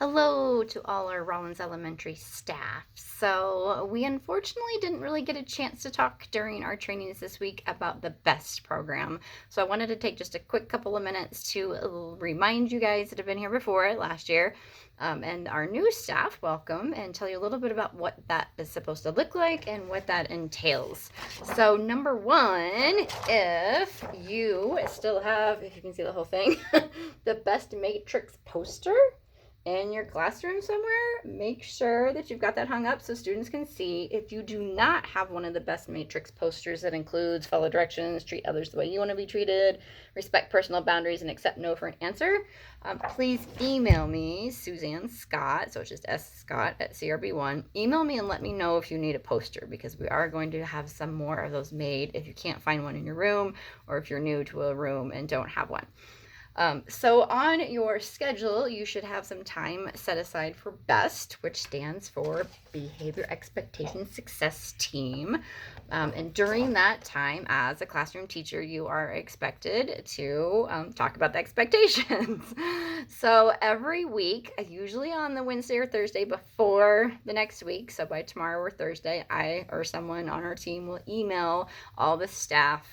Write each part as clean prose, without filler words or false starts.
Hello to all our Rollins Elementary staff. So, we unfortunately didn't really get a chance to talk during our trainings this week about the BEST program. So, I wanted to take just a quick couple of minutes to remind you guys that have been here before last year and our new staff, welcome, and tell you a little bit about what that is supposed to look like and what that entails. So, number one, if you still have, if you can see the whole thing, the BEST Matrix poster in your classroom somewhere, make sure that you've got that hung up so students can see. If you do not have one of the BEST Matrix posters that includes follow directions, treat others the way you want to be treated, respect personal boundaries, and accept no for an answer, please email me, Suzanne Scott, so it's just S Scott at CRB1. Email me and let me know if you need a poster, because we are going to have some more of those made if you can't find one in your room, or if you're new to a room and don't have one. So on your schedule, you should have some time set aside for BEST, which stands for Behavior Expectation Success Team. And during that time, as a classroom teacher, you are expected to talk about the expectations. So every week, usually on the Wednesday or Thursday before the next week, so by tomorrow or Thursday, I or someone on our team will email all the staff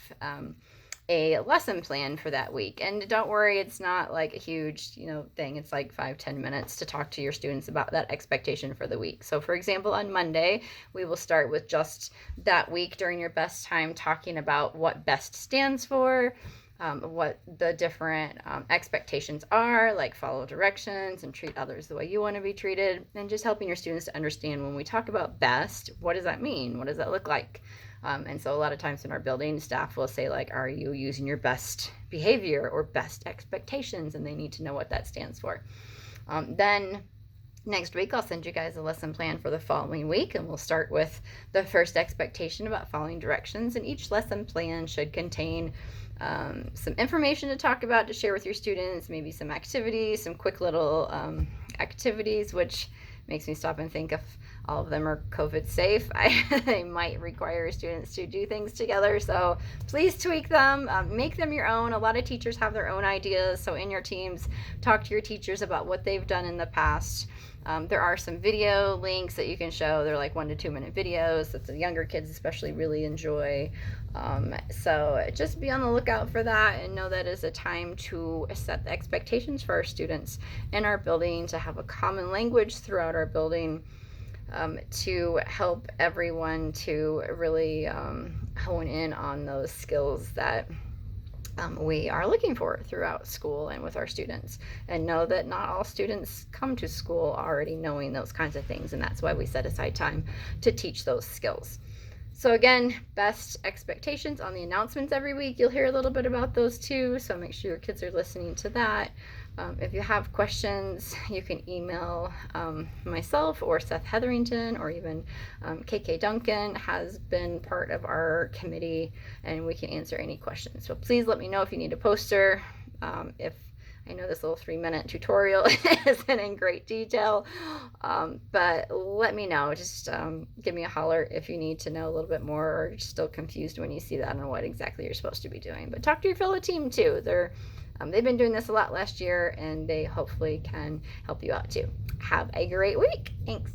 a lesson plan for that week. And don't worry, it's not like a huge, thing. It's like 5-10 minutes to talk to your students about that expectation for the week. So for example, on Monday, we will start with just that week during your BEST time talking about what BEST stands for, what the different expectations are, like follow directions and treat others the way you want to be treated, and just helping your students to understand when we talk about BEST, what does that mean? What does that look like? And so a lot of times in our building, staff will say, like, are you using your best behavior or best expectations? And they need to know what that stands for. Then next week, I'll send you guys a lesson plan for the following week, and we'll start with the first expectation about following directions. And each lesson plan should contain some information to talk about, to share with your students, maybe some activities, some quick little activities, which makes me stop and think if all of them are COVID safe. They might require students to do things together. So please tweak them, make them your own. A lot of teachers have their own ideas. So in your teams, talk to your teachers about what they've done in the past. There are some video links that you can show. They're like 1 to 2 minute videos that the younger kids especially really enjoy. So just be on the lookout for that, and know that is a time to set the expectations for our students in our building, to have a common language throughout our building, to help everyone to really hone in on those skills that we are looking for throughout school and with our students, and know that not all students come to school already knowing those kinds of things, and that's why we set aside time to teach those skills. So again, BEST expectations on the announcements every week. You'll hear a little bit about those too, so make sure your kids are listening to that. If you have questions, you can email myself or Seth Hetherington, or even KK Duncan has been part of our committee, and we can answer any questions. So please let me know if you need a poster. If I know this little 3-minute tutorial isn't in great detail, but let me know. Just give me a holler if you need to know a little bit more, or you're still confused when you see that on what exactly you're supposed to be doing. But talk to your fellow team too. They've been doing this a lot last year, and they hopefully can help you out too. Have a great week. Thanks.